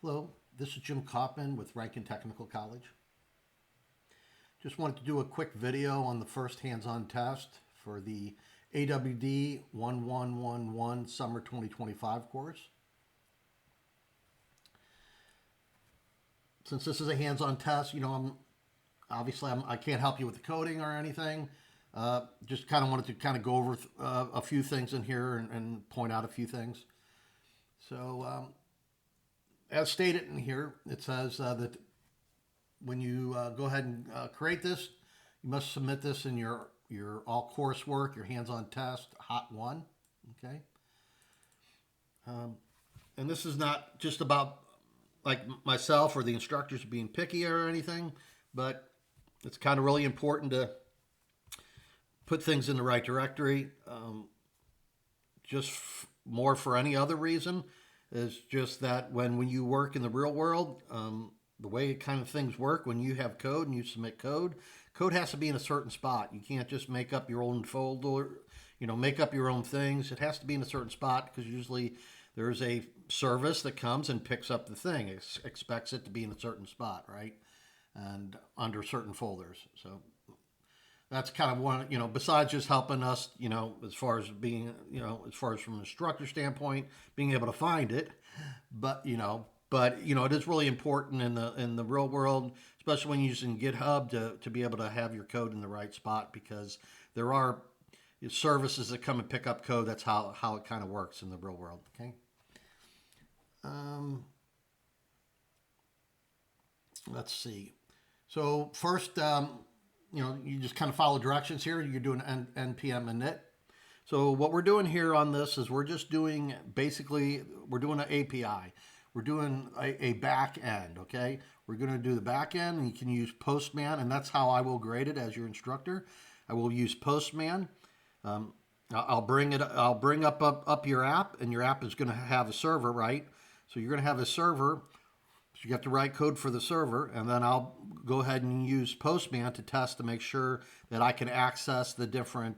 Hello, this is Jim Koppman with Rankin Technical College. Just wanted to do a quick video on the first hands-on test for the AWD 1111 Summer 2025 course. Since this is a hands-on test, I can't help you with the coding or anything. Just kind of wanted to kind of go over a few things in here and point out a few things. So, as stated in here, it says that when you go ahead and create this, you must submit this in your all coursework, your hands-on test, HOT1. Okay. And this is not just about like myself or the instructors being picky or anything, but it's kind of really important to put things in the right directory. More for any other reason is just that when you work in the real world, the way kind of things work when you have code and you submit code, code has to be in a certain spot. You can't just make up your own folder, make up your own things. It has to be in a certain spot because usually there's a service that comes and picks up the thing. It expects it to be in a certain spot, right? And under certain folders. So that's kind of one, besides just helping us, as far as being, as far as from an instructor standpoint, being able to find it, but it is really important in the real world, especially when you're using GitHub to be able to have your code in the right spot, because there are services that come and pick up code. That's how it kind of works in the real world. Okay. Let's see. So first, you just kind of follow directions here. You're doing npm init. So what we're doing here on this is we're doing an API. We're doing a back end, okay? We're going to do the back end, and you can use Postman, and that's how I will grade it as your instructor. I will use Postman. I'll bring up your app, and your app is going to have a server, right? So you're going to have a server. So you have to write code for the server, and then I'll go ahead and use Postman to test to make sure that I can access the different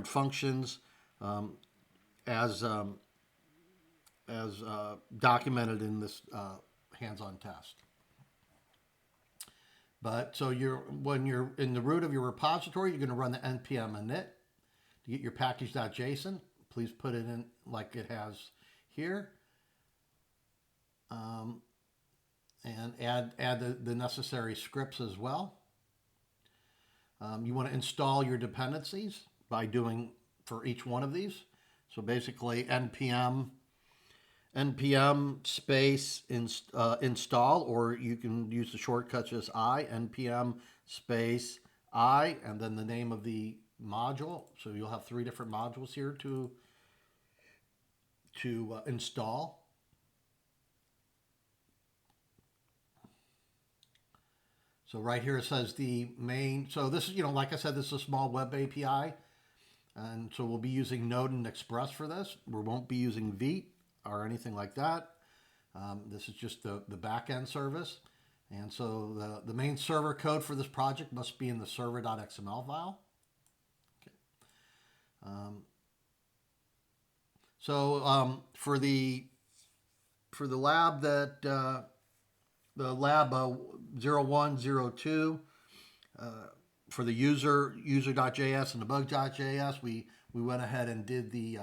functions as documented in this hands-on test. But so when you're in the root of your repository, you're going to run the npm init to get your package.json. Please put it in like it has here. And add the necessary scripts as well. You want to install your dependencies by doing for each one of these. So basically npm space install, or you can use the shortcut just npm space and then the name of the module. So you'll have 3 different modules here to install. So right here it says the main. So this is, like I said, this is a small web API. And so we'll be using Node and Express for this. We won't be using Vite or anything like that. This is just the backend service. And so the main server code for this project must be in the server.xml file. Okay. For the lab that the lab 0102 for the user.js and the bug.js, we went ahead and did the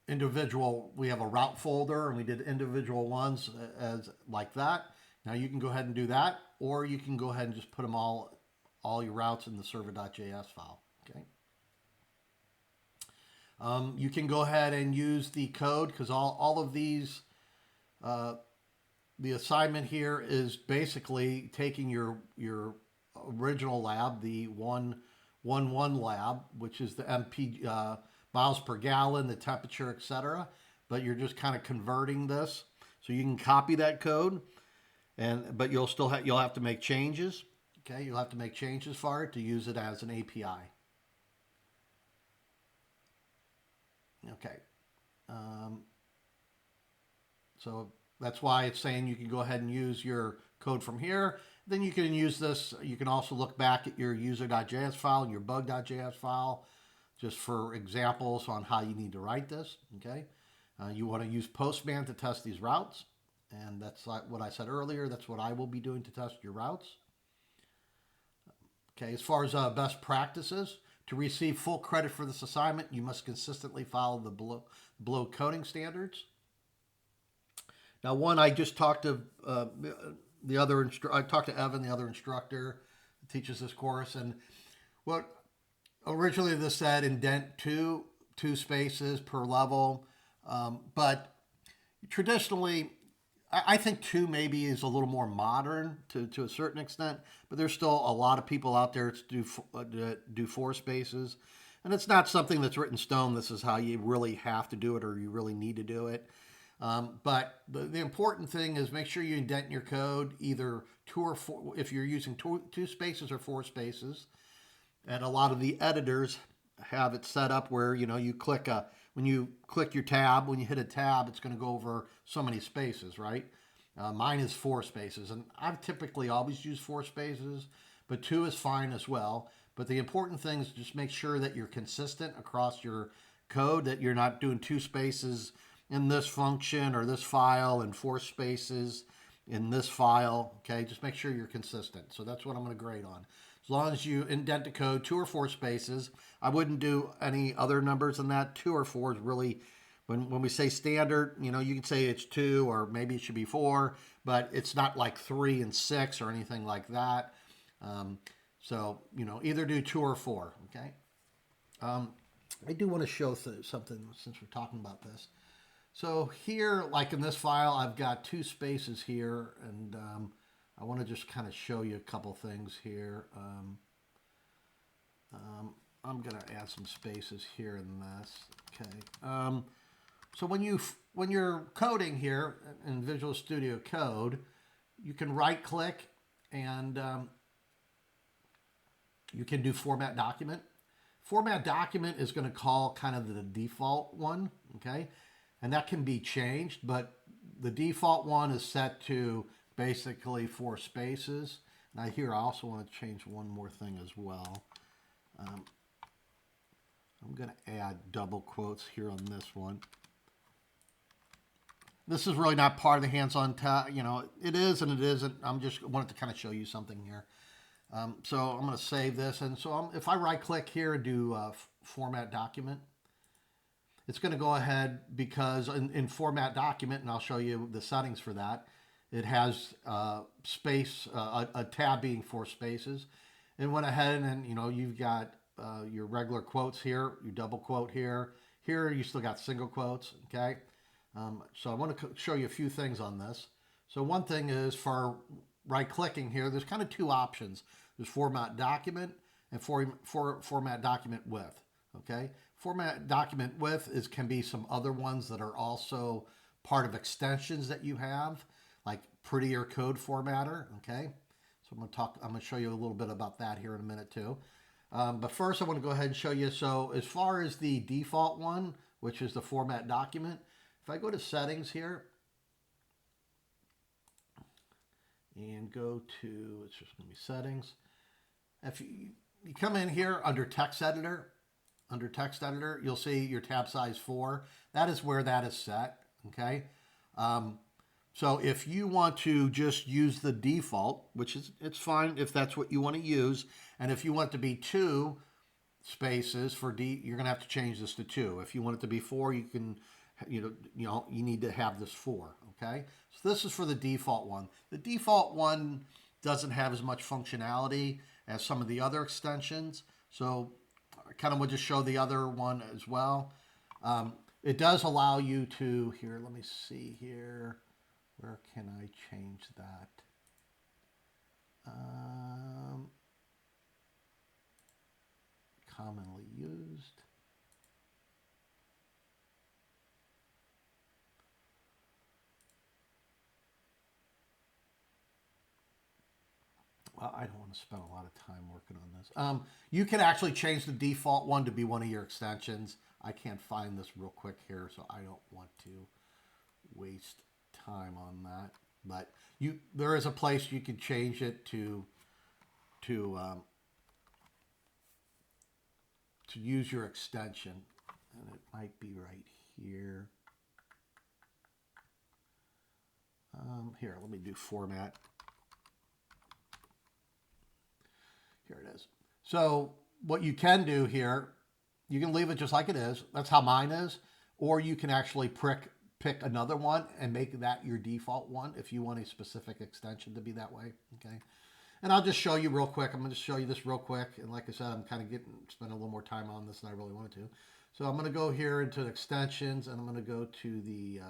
individual. We have a route folder, and we did individual ones as like that. Now you can go ahead and do that, or you can go ahead and just put them all your routes in the server.js file. Okay. You can go ahead and use the code, because all of these. The assignment here is basically taking your original lab, the 111 lab, which is the MP miles per gallon, the temperature, etc. But you're just kind of converting this, so you can copy that code, but you'll have to make changes. Okay, you'll have to make changes for it to use it as an API. Okay. So that's why it's saying you can go ahead and use your code from here. Then you can use this. You can also look back at your user.js file and your bug.js file just for examples on how you need to write this. Okay. You want to use Postman to test these routes. And that's like what I said earlier. That's what I will be doing to test your routes. Okay, as far as best practices, to receive full credit for this assignment, you must consistently follow the below coding standards. Now, one, I just talked to I talked to Evan, the other instructor who teaches this course, and what originally this said indent two spaces per level, but traditionally, I think two maybe is a little more modern to a certain extent, but there's still a lot of people out there to do four spaces, and it's not something that's written in stone. This is how you really have to do it, or you really need to do it. But the important thing is make sure you indent in your code either two or four, if you're using two spaces or four spaces. And a lot of the editors have it set up where, you click when you click your tab, when you hit a tab, it's going to go over so many spaces, right? Mine is four spaces, and I've typically always used four spaces, but two is fine as well. But the important thing is just make sure that you're consistent across your code, that you're not doing two spaces in this function or this file and four spaces in this file. Okay, just make sure you're consistent. So that's what I'm going to grade on. As long as you indent the code two or four spaces, I wouldn't do any other numbers than that. Two or four is really, when we say standard, you can say it's two or maybe it should be four, but it's not like 3 and 6 or anything like that. So, either do two or four, okay? I do want to show something since we're talking about this. So here, like in this file, I've got two spaces here, and I want to just kind of show you a couple things here. I'm going to add some spaces here in this. Okay. So when you're coding here in Visual Studio Code, you can right-click and you can do Format Document. Format Document is going to call kind of the default one. Okay. And that can be changed, but the default one is set to basically four spaces. Now here I also want to change one more thing as well. I'm going to add double quotes here on this one. This is really not part of the hands-on task. It is and it isn't. I'm just wanted to kind of show you something here. So I'm going to save this. And so if I right-click here and do Format Document, it's going to go ahead because in Format Document, and I'll show you the settings for that, it has space, a tab being four spaces. It went ahead and, you've got your regular quotes here, you double quote here. Here, you still got single quotes, okay? So I want to show you a few things on this. So one thing is for right-clicking here, there's kind of two options. There's Format Document and Format Document With, okay? Format Document With can be some other ones that are also part of extensions that you have, like Prettier Code Formatter, okay? So I'm going to show you a little bit about that here in a minute too. But first I want to go ahead and show you, so as far as the default one, which is the Format Document, if I go to Settings here and go to, it's just going to be Settings. If you come in here under Text Editor, you'll see your tab size 4. That is where that is set, okay? So if you want to just use the default, which is, it's fine if that's what you want to use, and if you want it to be 2 spaces for D, you're going to have to change this to 2. If you want it to be 4, you can, you need to have this 4, okay? So this is for the default one. The default one doesn't have as much functionality as some of the other extensions, so I kind of want to show the other one as well. It does allow you to, here, let me see here. Where can I change that? Commonly used. Well, I don't want to spend a lot of time working on this. You can actually change the default one to be one of your extensions. I can't find this real quick here, so I don't want to waste time on that. But there is a place you can change it to use your extension, and it might be right here. Here, let me do format. Here it is. So what you can do here, you can leave it just like it is. That's how mine is. Or you can actually pick another one and make that your default one if you want a specific extension to be that way. Okay. And I'll just show you real quick. I'm going to show you this real quick. And like I said, I'm kind of spending a little more time on this than I really wanted to. So I'm going to go here into extensions, and I'm going to go to the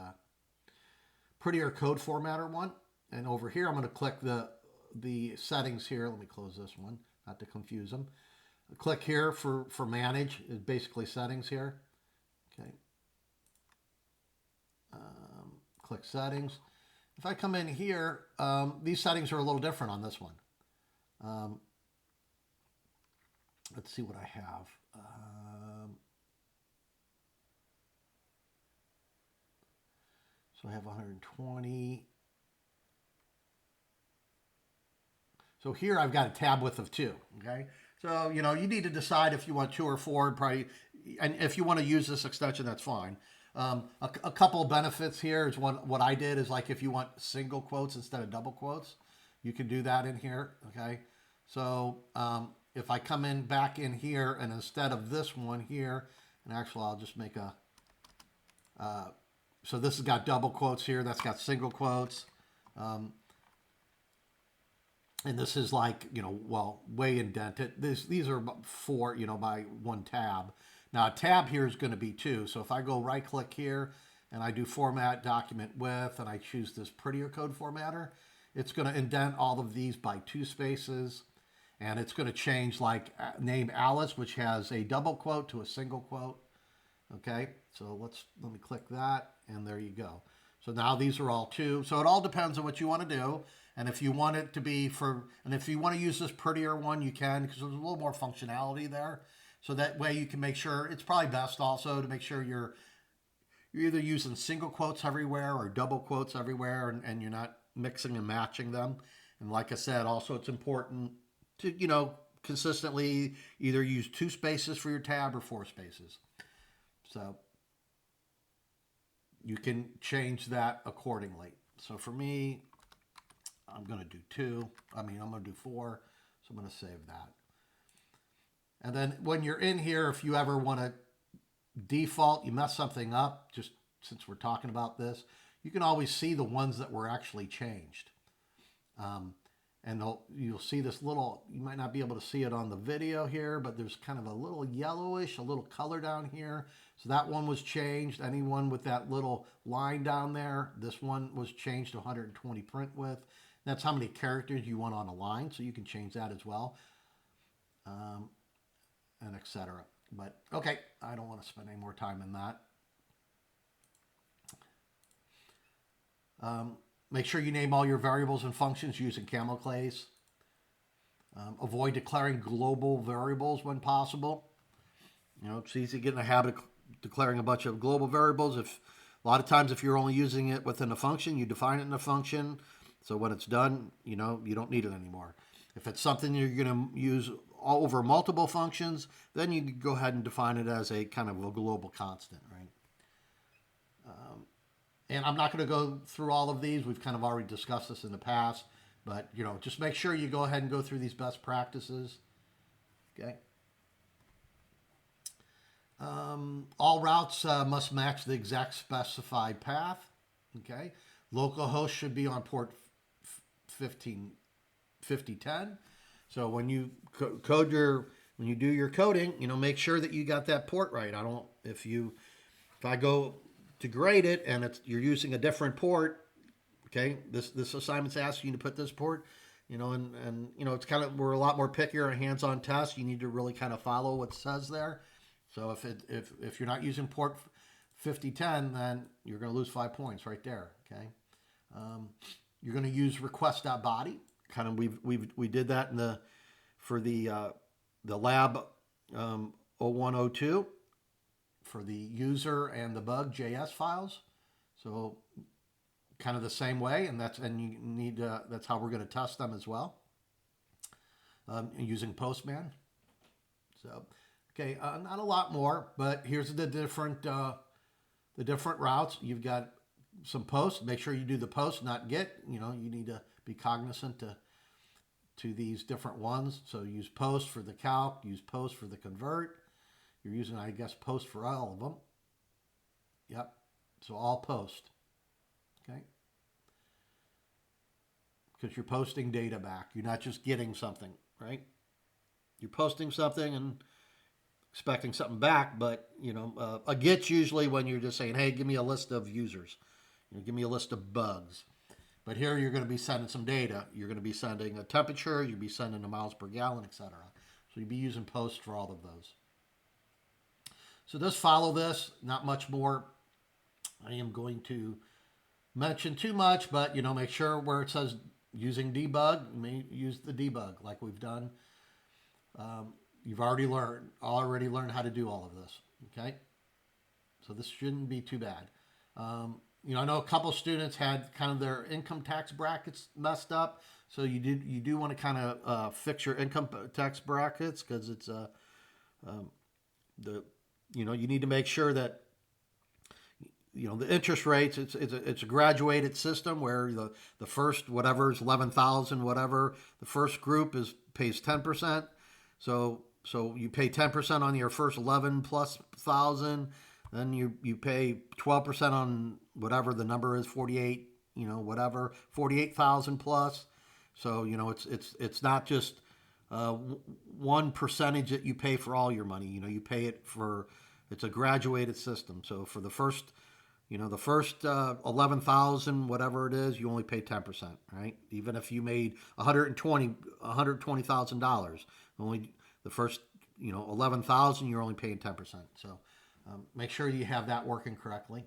prettier code formatter one. And over here, I'm going to click the settings here. Let me close this one, not to confuse them. Click here for manage, is basically settings here. Okay. Click settings. If I come in here, these settings are a little different on this one. Let's see what I have. So I have 120. So here I've got a tab width of 2, okay? So, you know, you need to decide if you want 2 or 4, probably, and if you want to use this extension, that's fine. A couple of benefits here is what I did is like if you want single quotes instead of double quotes, you can do that in here, okay? So if I come in back in here and instead of this one here, and actually I'll just make a, so this has got double quotes here, that's got single quotes. And this is like, you know, well, way indented. These are 4, you know, by 1 tab. Now a tab here is going to be 2. So if I go right click here and I do format document width and I choose this prettier code formatter, it's going to indent all of these by 2 spaces. And it's going to change like name Alice, which has a double quote to a single quote. Okay. So let me click that and there you go. So now these are all 2. So it all depends on what you want to do. And if you want it to be and if you want to use this prettier one, you can, because there's a little more functionality there. So that way you can make sure, it's probably best also to make sure you're either using single quotes everywhere or double quotes everywhere, and you're not mixing and matching them. And like I said, also it's important to, you know, consistently either use 2 spaces for your tab or 4 spaces. So you can change that accordingly. So for me, I'm going to do 2. I'm going to do 4. So I'm going to save that. And then when you're in here, if you ever want to default, you mess something up, just since we're talking about this, you can always see the ones that were actually changed. And you'll see this little, you might not be able to see it on the video here, but there's kind of a little yellowish, a little color down here. So that one was changed. Anyone with that little line down there, this one was changed to 120 print width. That's how many characters you want on a line, so you can change that as well, and etc. But okay, I don't want to spend any more time in that. Make sure you name all your variables and functions using camel clays. Avoid declaring global variables when possible. You know, it's easy to get in the habit of declaring a bunch of global variables. A lot of times, if you're only using it within a function, you define it in a function. So when it's done, you know, you don't need it anymore. If it's something you're going to use all over multiple functions, then you can go ahead and define it as a kind of a global constant, right? And I'm not going to go through all of these. We've kind of already discussed this in the past, but, you know, just make sure you go ahead and go through these best practices. Okay. All routes must match the exact specified path. Okay. Localhost should be on port 5010. So when you when you do your coding, you know, make sure that you got that port right. If I go to grade it and you're using a different port, okay, this assignment's asking you to put this port, you know, and you know, we're a lot more pickier and hands-on tests. You need to really kind of follow what it says there. So if you're not using port 5010, then you're going to lose 5 points right there. Okay. You're going to use request.body. Kind of we did that for the lab 0102 for the user and the bug JS files. So kind of the same way, and that's how we're going to test them as well, using Postman. So okay, not a lot more, but here's the different routes. You've got some posts. Make sure you do the post, not get. You know, you need to be cognizant to these different ones. So use post for the calc, use post for the convert. You're using, I guess, post for all of them. Yep. So all post. Okay. Because you're posting data back. You're not just getting something, right? You're posting something and expecting something back, but you know, a get's usually when you're just saying, "Hey, give me a list of users, you know, give me a list of bugs." But here you're going to be sending some data. You're going to be sending a temperature. You'll be sending a miles per gallon, etc. So you'll be using post for all of those. So just follow this. Not much more. I am going to mention too much, but you know, make sure where it says using debug, you may use the debug like we've done. You've already learned how to do all of this. Okay, so this shouldn't be too bad. You know, I know a couple students had kind of their income tax brackets messed up, so you do want to kind of fix your income tax brackets because it's the you know, you need to make sure that you know the interest rates. It's a graduated system where the first whatever is 11,000 whatever, the first group pays 10%. So you pay 10% on your first 11 plus thousand. Then you pay 12% on whatever the number is, 48, you know, whatever, 48,000 plus. So, you know, it's not just one percentage that you pay for all your money. You know, you pay it for, it's a graduated system. So for the first, you know, the first 11,000, whatever it is, you only pay 10%, right? Even if you made $120,000, only the first, you know, 11,000, you're only paying 10%. So make sure you have that working correctly.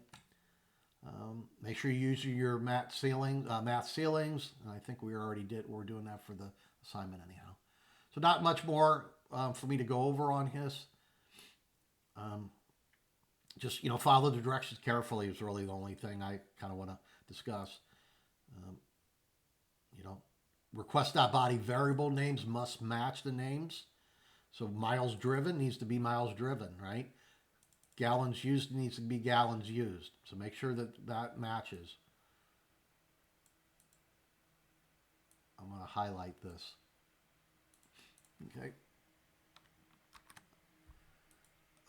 Make sure you use your math ceilings. I think we're doing that for the assignment anyhow. So not much more for me to go over on his. Just, you know, follow the directions carefully is really the only thing I kind of want to discuss. You know, request.body variable names must match the names. So miles driven needs to be miles driven, right? Gallons used needs to be gallons used. So make sure that that matches. I'm going to highlight this. Okay.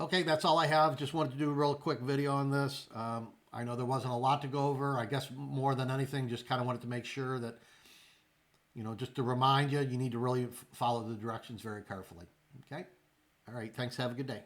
Okay, that's all I have. Just wanted to do a real quick video on this. I know there wasn't a lot to go over. I guess more than anything, just kind of wanted to make sure that, you know, just to remind you, you need to really follow the directions very carefully. Okay? All right, thanks. Have a good day.